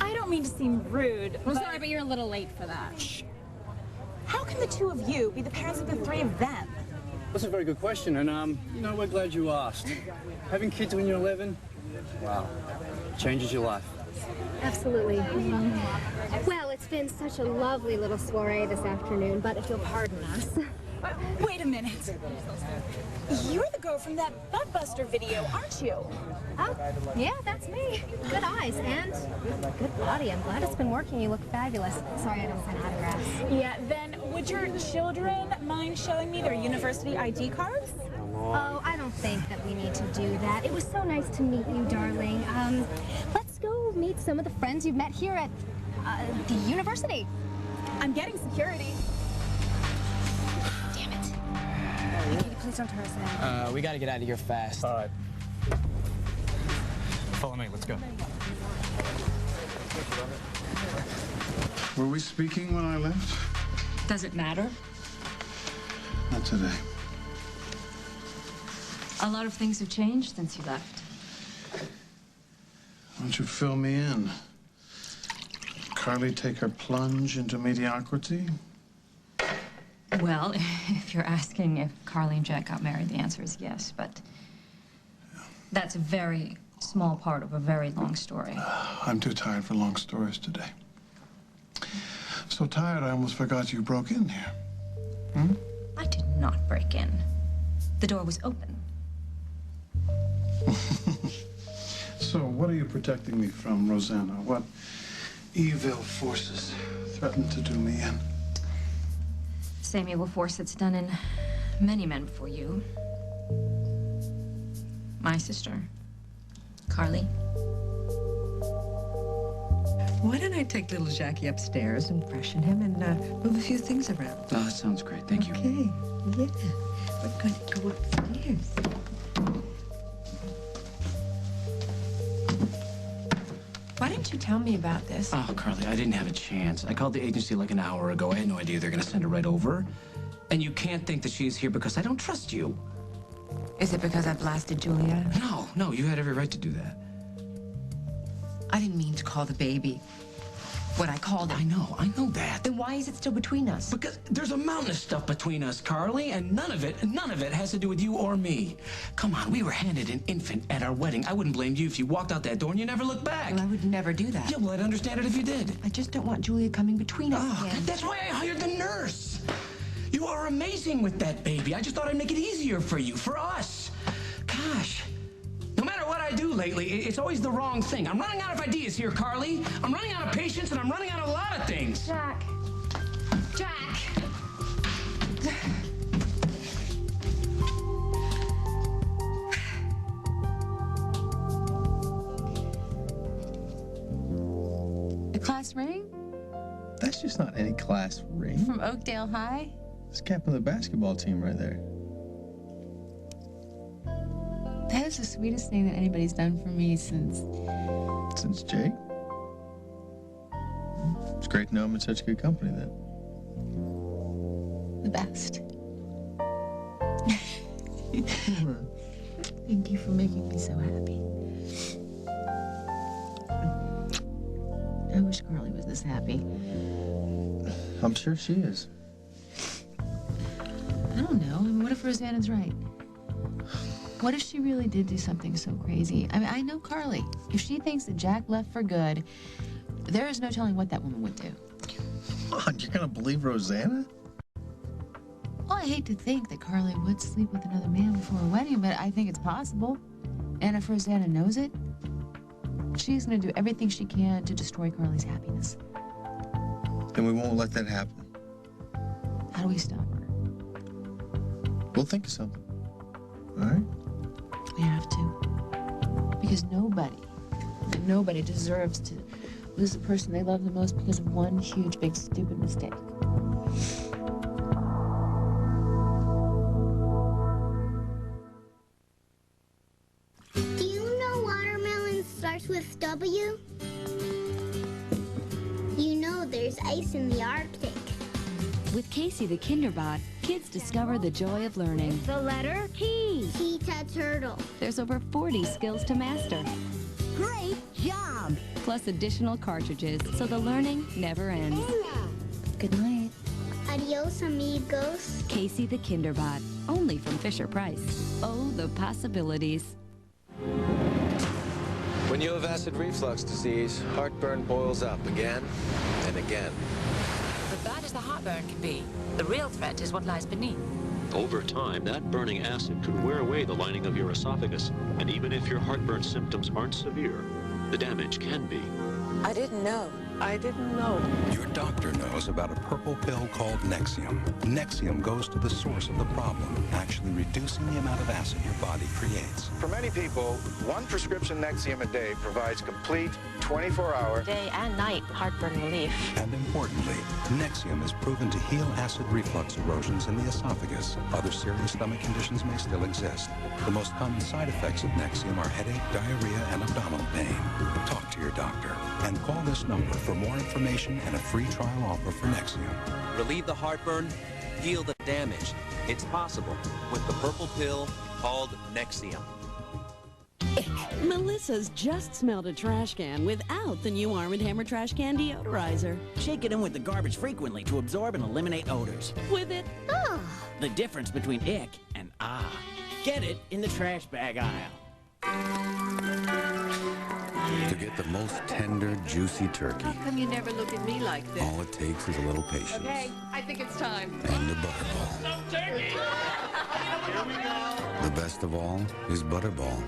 Speaker 6: I don't mean to seem rude.
Speaker 12: I'm sorry, but you're a little late for that.
Speaker 6: Shh. How can the two of you be the parents of the 3 of them?
Speaker 15: That's a very good question, and we're glad you asked. Having kids when you're 11, wow, changes your life.
Speaker 25: Absolutely. Well, it's been such a lovely little soiree this afternoon, but if you'll pardon us.
Speaker 6: Wait a minute. You're the girl from that Buttbuster video, aren't you?
Speaker 25: Oh, yeah, that's me. Good eyes and good body. I'm glad it's been working. You look fabulous. Sorry I don't sign autographs.
Speaker 6: Yeah, then would your children mind showing me their university ID cards?
Speaker 25: Oh, I don't think that we need to do that. It was so nice to meet you, darling. Let's go meet some of the friends you've met here at the university.
Speaker 6: I'm getting security.
Speaker 25: Damn it. Hey, Katie, please don't turn us in.
Speaker 14: We gotta get out of here fast. All right.
Speaker 1: Follow me, let's go.
Speaker 2: Were we speaking when I left?
Speaker 3: Does it matter?
Speaker 2: Not today.
Speaker 3: A lot of things have changed since you left.
Speaker 2: Why don't you fill me in? Carly take her plunge into mediocrity?
Speaker 3: Well, if you're asking if Carly and Jack got married, the answer is yes, but that's a very small part of a very long story.
Speaker 2: I'm too tired for long stories today. So tired I almost forgot you broke in here. Hmm?
Speaker 3: I did not break in. The door was open.
Speaker 2: So what are you protecting me from, Rosanna? What evil forces threaten to do me in?
Speaker 3: Same evil force that's done in many men before you. My sister, Carly.
Speaker 5: Why don't I take little Jackie upstairs and freshen him and move a few things around?
Speaker 14: Oh, that sounds great. Thank you.
Speaker 5: Okay, yeah. We're going to go upstairs. Why didn't you tell me about this?
Speaker 14: Oh, Carly, I didn't have a chance. I called the agency like an hour ago. I had no idea they're gonna send her right over. And you can't think that she's here because I don't trust you.
Speaker 5: Is it because I blasted Julia?
Speaker 14: No, you had every right to do that.
Speaker 5: I didn't mean to call the baby what I called it.
Speaker 14: I know that.
Speaker 5: Then why is it still between us?
Speaker 14: Because there's a mountain of stuff between us, Carly, and none of it has to do with you or me. Come on, we were handed an infant at our wedding. I wouldn't blame you if you walked out that door and you never looked back.
Speaker 5: Well, I would never do that.
Speaker 14: Yeah, well, I'd understand it if you did.
Speaker 5: I just don't want Julia coming between us again.
Speaker 14: That's why I hired the nurse. You are amazing with that baby. I just thought I'd make it easier for you, for us. Gosh. No matter what I do lately, it's always the wrong thing. I'm running out of ideas here, Carly. I'm running out of patience, and I'm running out of a lot of things.
Speaker 25: Jack.
Speaker 4: A class ring?
Speaker 1: That's just not any class ring.
Speaker 4: From Oakdale High?
Speaker 1: It's captain of the basketball team right there.
Speaker 4: That is the sweetest thing that anybody's done for me since
Speaker 1: Jake? It's great to know I'm in such good company then.
Speaker 4: the best. Thank you for making me so happy. I wish Carly was this happy.
Speaker 1: I'm sure she is.
Speaker 4: I don't know. I mean, what if Rosanna's right? What if she really did do something so crazy? I mean, I know Carly. If she thinks that Jack left for good, there is no telling what that woman would do.
Speaker 1: Come on, you're gonna believe Rosanna?
Speaker 4: Well, I hate to think that Carly would sleep with another man before a wedding, but I think it's possible. And if Rosanna knows it, she's gonna do everything she can to destroy Carly's happiness.
Speaker 1: Then we won't let that happen.
Speaker 4: How do we stop her?
Speaker 1: We'll think of something. All right?
Speaker 4: We have to. Because nobody deserves to lose the person they love the most because of one huge, big, stupid mistake.
Speaker 18: Do you know watermelon starts with W? You know there's ice in the Arctic.
Speaker 17: With Casey the Kinderbot, kids discover the joy of learning.
Speaker 18: The letter T. Cheetah turtle.
Speaker 17: There's over 40 skills to master.
Speaker 18: Great job.
Speaker 17: Plus additional cartridges, so the learning never ends.
Speaker 4: Good night.
Speaker 18: Adios, amigos.
Speaker 17: Casey the Kinderbot, only from Fisher-Price. Oh, the possibilities.
Speaker 8: When you have acid reflux disease, heartburn boils up again and again.
Speaker 9: But bad as the heartburn can be, the real threat is what lies beneath.
Speaker 16: Over time, that burning acid could wear away the lining of your esophagus, and even if your heartburn symptoms aren't severe, the damage can be.
Speaker 9: I didn't know.
Speaker 7: I didn't know.
Speaker 11: Your doctor knows about a purple pill called Nexium. Nexium goes to the source of the problem, actually reducing the amount of acid your body creates.
Speaker 19: For many people, one prescription Nexium a day provides complete 24-hour
Speaker 9: Day and night heartburn relief.
Speaker 11: And importantly, Nexium is proven to heal acid reflux erosions in the esophagus. Other serious stomach conditions may still exist. The most common side effects of Nexium are headache, diarrhea, and abdominal pain. Talk to your doctor and call this number for more information and a free trial offer for Nexium.
Speaker 20: Relieve the heartburn, heal the damage. It's possible with the purple pill called Nexium.
Speaker 21: Melissa's just smelled a trash can without the new Armand Hammer Trash Can Deodorizer.
Speaker 22: Shake it in with the garbage frequently to absorb and eliminate odors.
Speaker 21: With it,
Speaker 22: The difference between ick and ah. Get it in the trash bag aisle.
Speaker 11: To get the most tender, juicy turkey,
Speaker 5: How come you never look at me like this?
Speaker 11: all it takes is a little patience
Speaker 5: Okay, I think it's time.
Speaker 11: and a butterball. The best of all is Butterball.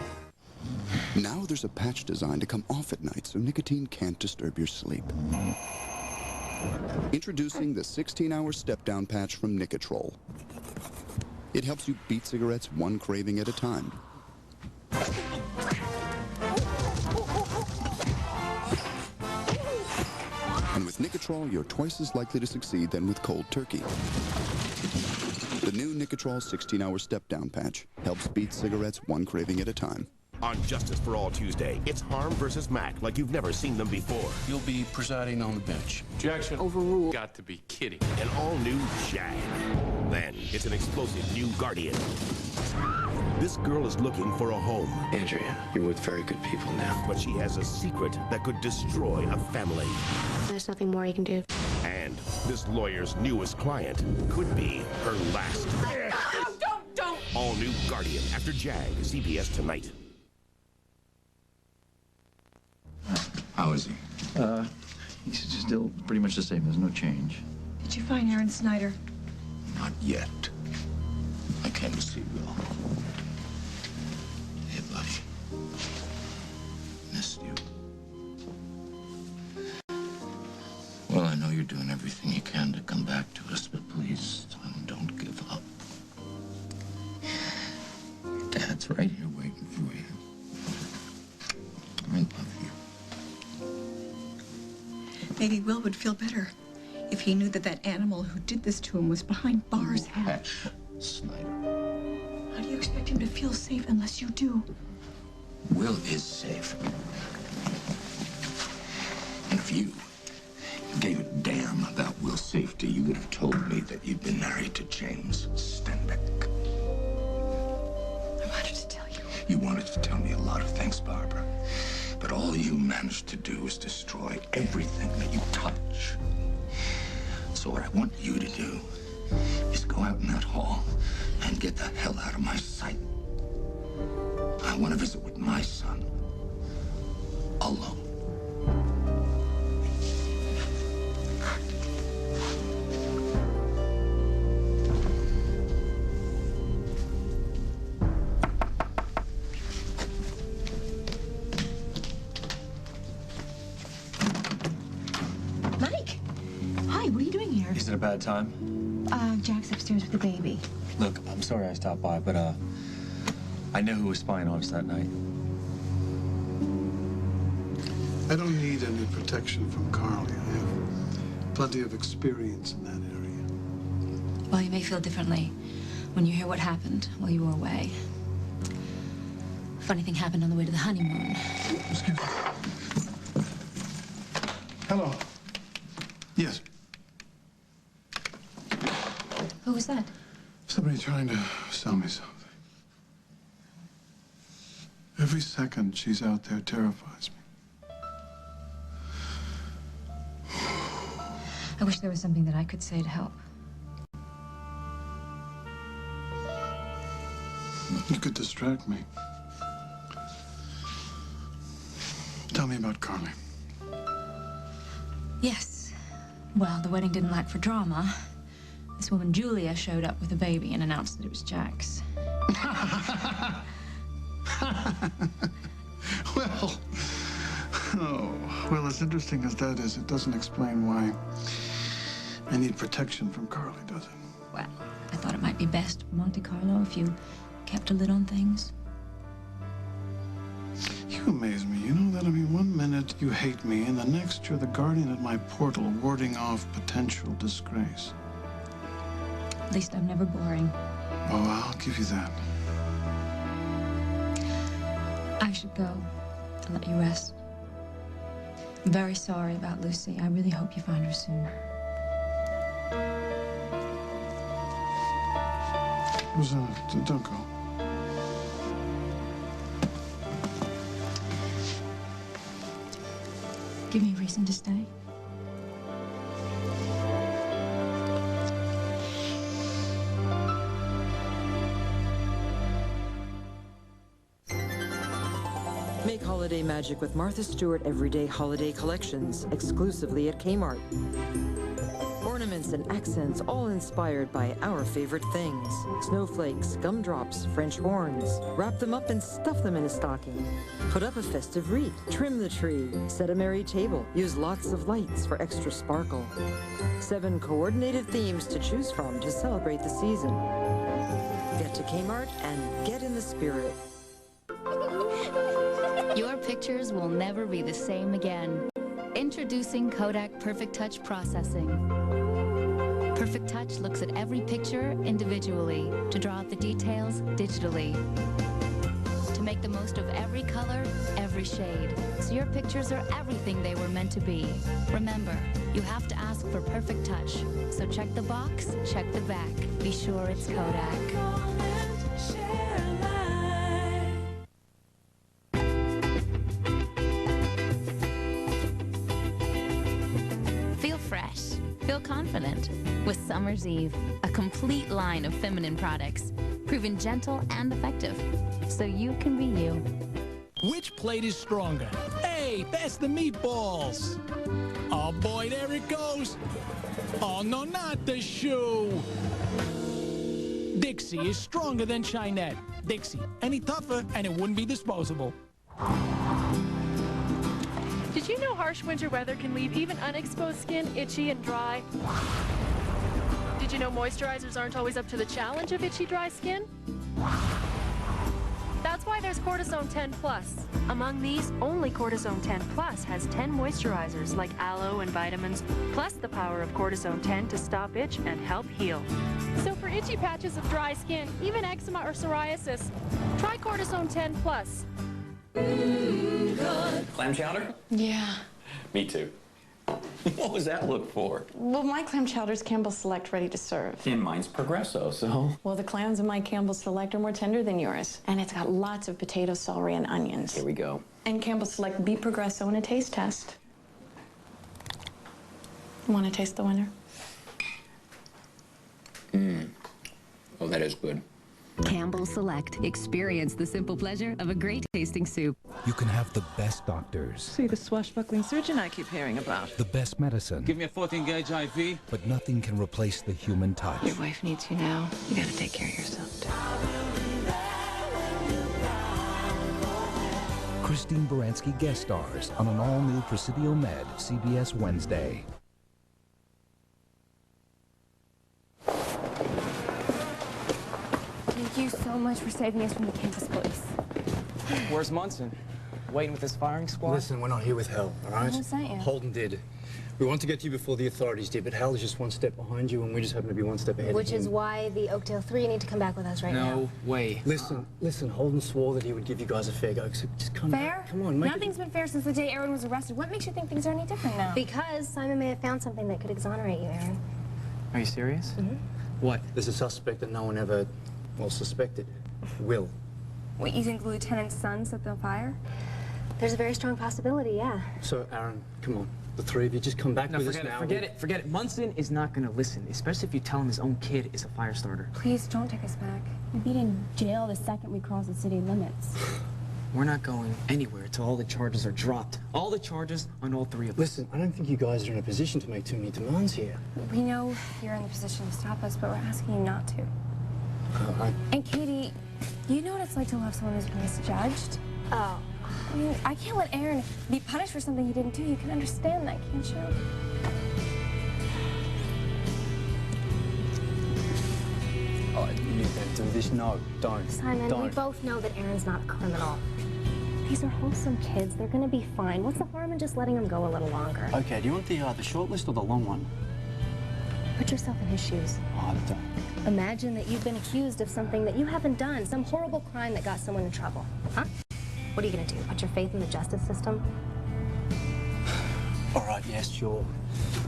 Speaker 26: Now there's a patch designed to come off at night so nicotine can't disturb your sleep. Introducing the 16-hour step-down patch from Nicotrol. It helps you beat cigarettes one craving at a time. And with Nicotrol, you're twice as likely to succeed than with cold turkey. The new Nicotrol 16-hour step-down patch helps beat cigarettes one craving at a time.
Speaker 27: On Justice for All Tuesday, it's Harm versus Mac like you've never seen them before.
Speaker 2: You'll be presiding on the bench.
Speaker 27: Objection.
Speaker 2: Overruled.
Speaker 27: Got to be kidding. An all-new Jag. Then, it's an explosive new Guardian. This girl is looking for a home.
Speaker 14: Andrea, you're with very good people now.
Speaker 27: But she has a secret that could destroy a family.
Speaker 18: There's nothing more you can do.
Speaker 27: And this lawyer's newest client could be her last.
Speaker 5: Don't!
Speaker 27: All new Guardian after Jag, CBS tonight.
Speaker 1: How is he? He's still pretty much the same. There's no change.
Speaker 5: Did you find Aaron Snyder?
Speaker 1: Not yet. I came to see Will. Hey, buddy. Missed you. Well, I know you're doing everything you can to come back to us, but please, don't give up. Your Dad's right here waiting for you. I love you.
Speaker 5: Maybe Will would feel better if he knew that that animal who did this to him was behind bars.
Speaker 1: Hush, Snyder.
Speaker 5: How do you expect him to feel safe unless you do?
Speaker 1: Will is safe. And if you gave a damn about Will's safety, you would have told me that you'd been married to James Stenbeck.
Speaker 5: I wanted to tell you.
Speaker 1: You wanted to tell me a lot of things, Barbara. But all you managed to do is destroy everything that you touch. So what I want you to do is go out in that hall and get the hell out of my sight. I want to visit with my son. Alone.
Speaker 5: Mike! Hi, what are you doing here?
Speaker 28: Is it a bad time?
Speaker 5: Jack's upstairs with the baby.
Speaker 28: Look, I'm sorry I stopped by, but I know who was spying on us that night.
Speaker 2: I don't need any protection from Carly. I have plenty of experience in that area.
Speaker 4: Well, you may feel differently when you hear what happened while you were away. Funny thing happened on the way to the honeymoon.
Speaker 2: Excuse me. Hello. Yes.
Speaker 4: Who was that?
Speaker 2: Somebody trying to sell me something. Every second she's out there terrifies me.
Speaker 4: I wish there was something that I could say to help.
Speaker 2: You could distract me. Tell me about Carly.
Speaker 4: Yes. Well, the wedding didn't lack for drama. This woman, Julia, showed up with a baby and announced that it was Jack's.
Speaker 2: Well, as interesting as that is, it doesn't explain why I need protection from Carly, does it?
Speaker 6: Well, I thought it might be best, Monte Carlo, if you kept a lid on things.
Speaker 2: You amaze me. You know that? I mean, one minute you hate me, and the next you're the guardian at my portal, warding off potential disgrace.
Speaker 6: At least I'm never boring.
Speaker 2: Oh, I'll give you that.
Speaker 6: I should go to let you rest. I'm very sorry about Lucy. I really hope you find her soon.
Speaker 2: Rosanna, don't go.
Speaker 6: Give me a reason to stay.
Speaker 7: Make holiday magic with Martha Stewart Everyday Holiday Collections, exclusively at Kmart. Ornaments and accents, all inspired by our favorite things. Snowflakes, gumdrops, French horns. Wrap them up and stuff them in a stocking. Put up a festive wreath, trim the tree, set a merry table, use lots of lights for extra sparkle. 7 coordinated themes to choose from to celebrate the season. Get to Kmart and get in the spirit.
Speaker 10: Your pictures will never be the same again. Introducing Kodak Perfect Touch Processing. Perfect Touch looks at every picture individually to draw out the details digitally. To make the most of every color, every shade, so your pictures are everything they were meant to be. Remember, you have to ask for Perfect Touch. So check the box, check the back. Be sure it's Kodak. Feel confident with Summer's Eve, a complete line of feminine products, proven gentle and effective, so you can be you.
Speaker 12: Which plate is stronger? Hey, that's the meatballs. Oh boy, there it goes. Oh no, not the shoe. Dixie is stronger than Chinette. Dixie, any tougher and it wouldn't be disposable.
Speaker 13: Did you know harsh winter weather can leave even unexposed skin itchy and dry? Did you know moisturizers aren't always up to the challenge of itchy, dry skin? That's why there's Cortisone 10 Plus.
Speaker 3: Among these, only Cortisone 10 Plus has 10 moisturizers like aloe and vitamins, plus the power of Cortisone 10 to stop itch and help heal.
Speaker 13: So for itchy patches of dry skin, even eczema or psoriasis, try Cortisone 10 Plus.
Speaker 15: Good. Clam chowder?
Speaker 23: Yeah.
Speaker 15: Me too. What was that look for?
Speaker 23: Well, my clam chowder's Campbell Select ready to serve.
Speaker 15: And mine's Progresso, so...
Speaker 23: Well, the clams in my Campbell Select are more tender than yours. And it's got lots of potato, celery, and onions.
Speaker 15: Here we go.
Speaker 23: And Campbell Select beat Progresso in a taste test. Want to taste the winner?
Speaker 15: Oh, that is good.
Speaker 24: Campbell Select. Experience the simple pleasure of a great tasting soup.
Speaker 11: You can have the best doctors.
Speaker 29: See the swashbuckling surgeon I keep hearing about.
Speaker 11: The best medicine.
Speaker 29: Give me a 14-gauge IV.
Speaker 11: But nothing can replace the human touch.
Speaker 23: Your wife needs you now. You gotta take care of yourself, too.
Speaker 11: Christine Baranski guest stars on an all-new Presidio Med, CBS Wednesday.
Speaker 25: Thank you so much for saving us from the campus police.
Speaker 30: Where's Munson? Waiting with his firing squad?
Speaker 31: Listen, we're not here with Hal, all right?
Speaker 25: Who sent you?
Speaker 31: Holden did. We want to get to you before the authorities did, but Hal is just one step behind you, and we just happen to be one step ahead
Speaker 25: Which
Speaker 31: of him.
Speaker 25: is why the Oakdale 3 need to come back with us right now.
Speaker 31: No way. Listen, Holden swore that he would give you guys a fair go, so just come
Speaker 25: Fair?
Speaker 31: back. Come on, make
Speaker 25: Nothing's been fair since the day Aaron was arrested. What makes you think things are any different now? Because Simon may have found something that could exonerate you, Aaron.
Speaker 30: Are you serious?
Speaker 25: Mm-hmm.
Speaker 31: What? There's a suspect that no one ever, well, suspected. Will.
Speaker 25: What, you think the lieutenant's son set the fire? There's a very strong possibility, yeah.
Speaker 31: So, Aaron, come on. The three of you, just come back with us now.
Speaker 30: Forget it. Munson is not gonna listen, especially if you tell him his own kid is a fire starter.
Speaker 25: Please don't take us back. We'd be in jail the second we cross the city limits.
Speaker 30: We're not going anywhere until all the charges are dropped. All the charges on all three of us.
Speaker 31: Listen, I don't think you guys are in a position to make too many demands here.
Speaker 25: We know you're in the position to stop us, but we're asking you not to. And Katie, you know what it's like to love someone who's misjudged? Oh, I mean, I can't let Aaron be punished for something he didn't do. You can understand that, can't you?
Speaker 31: Oh, you can't do this. No, don't.
Speaker 25: Simon, we both know that Aaron's not a criminal. These are wholesome kids. They're gonna be fine. What's the harm in just letting them go a little longer?
Speaker 31: Okay, do you want the short list or the long one?
Speaker 25: Put yourself in his shoes.
Speaker 31: Oh, don't.
Speaker 25: Imagine that you've been accused of something that you haven't done, some horrible crime that got someone in trouble. Huh? What are you gonna do? Put your faith in the justice system?
Speaker 31: All right, yes, sure.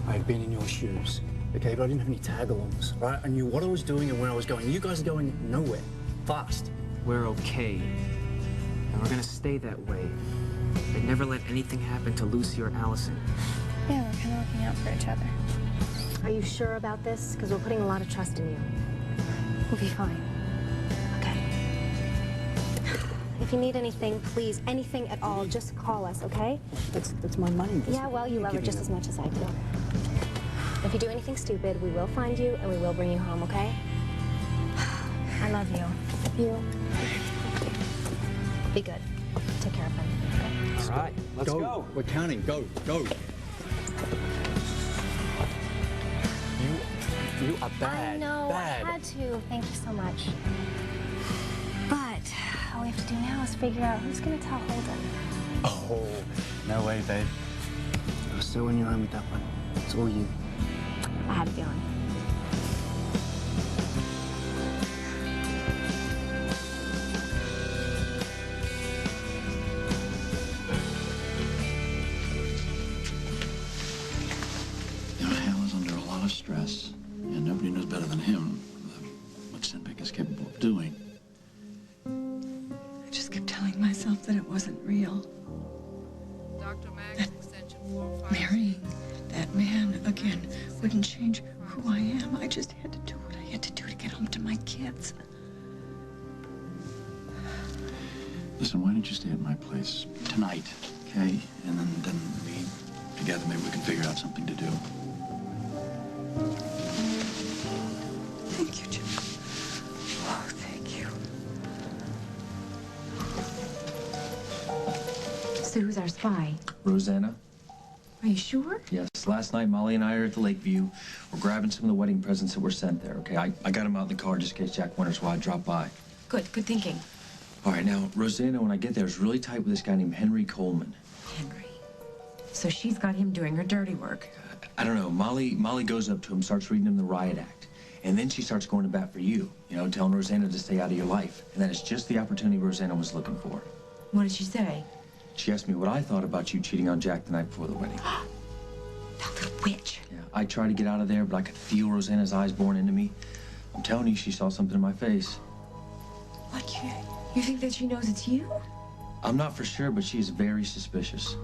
Speaker 31: I've been in your shoes. Okay, but I didn't have any tag-alongs, right? I knew what I was doing and where I was going. You guys are going nowhere. Fast.
Speaker 30: We're okay. And we're gonna stay that way. But never let anything happen to Lucy or Allison.
Speaker 25: Yeah, we're kind of looking out for each other. Are you sure about this? Because we're putting a lot of trust in you. We'll be fine. Okay. If you need anything, please, anything at all, just call us, okay?
Speaker 31: That's my money.
Speaker 25: Yeah, well, you love her just as much as I do. If you do anything stupid, we will find you and we will bring you home, okay? I love you. You. Be good. Take care of him. Okay?
Speaker 31: All right, let's go. We're counting. Go, go. You are bad.
Speaker 25: I know.
Speaker 31: Bad.
Speaker 25: I had to. Thank you so much. But all we have to do now is figure out who's going to tell Holden.
Speaker 31: Oh, no way, babe. I was so in your own with that one. It's all you.
Speaker 25: I had a feeling.
Speaker 2: You know, Hal is under a lot of stress, and nobody knows better than him what Sinbeck is capable of doing.
Speaker 5: I just kept telling myself that it wasn't real. That marrying that man again wouldn't change who I am. I just had to do what I had to do to get home to my kids.
Speaker 2: Listen, why don't you stay at my place tonight, okay? And then we, together, maybe we can figure out something to do.
Speaker 5: Thank you, Jim. Oh, thank you.
Speaker 4: So who's our spy?
Speaker 8: Rosanna?
Speaker 4: Are you sure?
Speaker 8: Yes. Last night, Molly and I are at the Lakeview. We're grabbing some of the wedding presents that were sent there, okay? I got them out in the car just in case Jack wonders why I dropped by.
Speaker 4: Good thinking.
Speaker 8: All right, now, Rosanna, when I get there, is really tight with this guy named Henry Coleman.
Speaker 4: Henry. So she's got him doing her dirty work.
Speaker 8: I don't know. Molly goes up to him, starts reading him the riot act. And then she starts going to bat for you, telling Rosanna to stay out of your life. And that is just the opportunity Rosanna was looking for.
Speaker 4: What did she say?
Speaker 8: She asked me what I thought about you cheating on Jack the night before the wedding.
Speaker 4: That little witch.
Speaker 8: Yeah, I tried to get out of there, but I could feel Rosanna's eyes boring into me. I'm telling you, she saw something in my face.
Speaker 4: What, you think that she knows it's you?
Speaker 8: I'm not for sure, but she is very suspicious.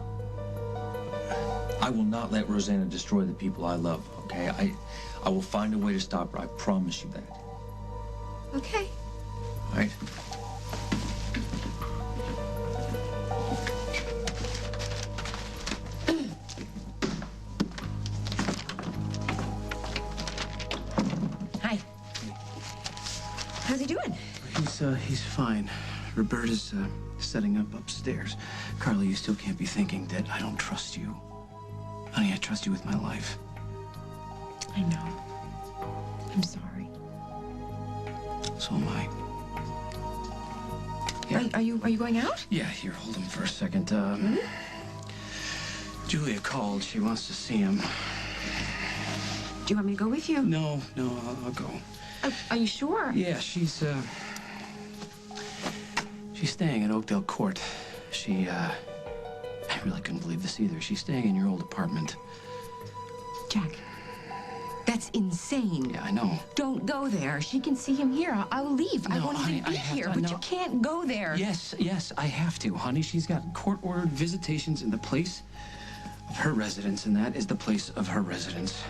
Speaker 8: I will not let Rosanna destroy the people I love, okay? I will find a way to stop her. I promise you that.
Speaker 4: Okay.
Speaker 8: All right?
Speaker 4: Hi. How's he doing?
Speaker 2: He's fine. Roberta's setting up upstairs. Carly, you still can't be thinking that I don't trust you. Honey, I trust you with my life.
Speaker 4: I know. I'm sorry.
Speaker 2: So am I.
Speaker 4: Yeah. Are you going out?
Speaker 2: Yeah, here, hold him for a second. Julia called. She wants to see him.
Speaker 4: Do you want me to go with you?
Speaker 2: No, I'll go.
Speaker 4: Are you sure?
Speaker 2: Yeah, she's staying at Oakdale Court. I really couldn't believe this either. She's staying in your old apartment.
Speaker 4: Jack, that's insane.
Speaker 2: Yeah, I know.
Speaker 4: Don't go there. She can see him here. I will leave.
Speaker 2: No,
Speaker 4: I won't
Speaker 2: honey,
Speaker 4: even be here, but you can't go there.
Speaker 2: Yes, I have to, honey. She's got court-ordered visitations in the place of her residence, and that is the place of her residence.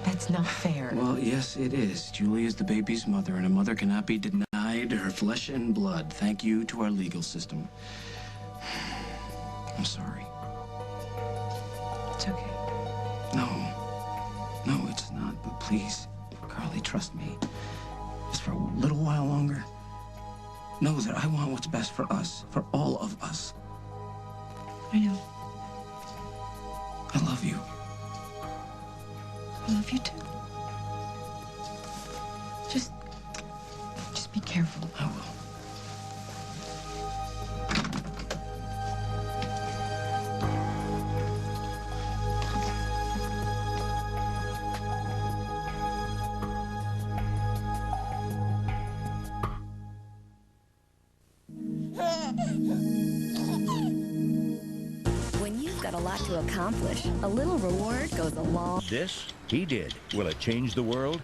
Speaker 4: That's not fair.
Speaker 2: Well, yes, it is. Julie is the baby's mother, and a mother cannot be denied her flesh and blood. Thank you to our legal system. I'm sorry.
Speaker 4: It's okay.
Speaker 2: No, it's not. But please, Carly, trust me. Just for a little while longer. Know that I want what's best for us, for all of us.
Speaker 5: I know.
Speaker 2: I love you.
Speaker 5: I love you too. Just be careful.
Speaker 2: I will.
Speaker 24: When you've got a lot to accomplish, a little reward goes a long...
Speaker 9: This, he did. Will it change the world?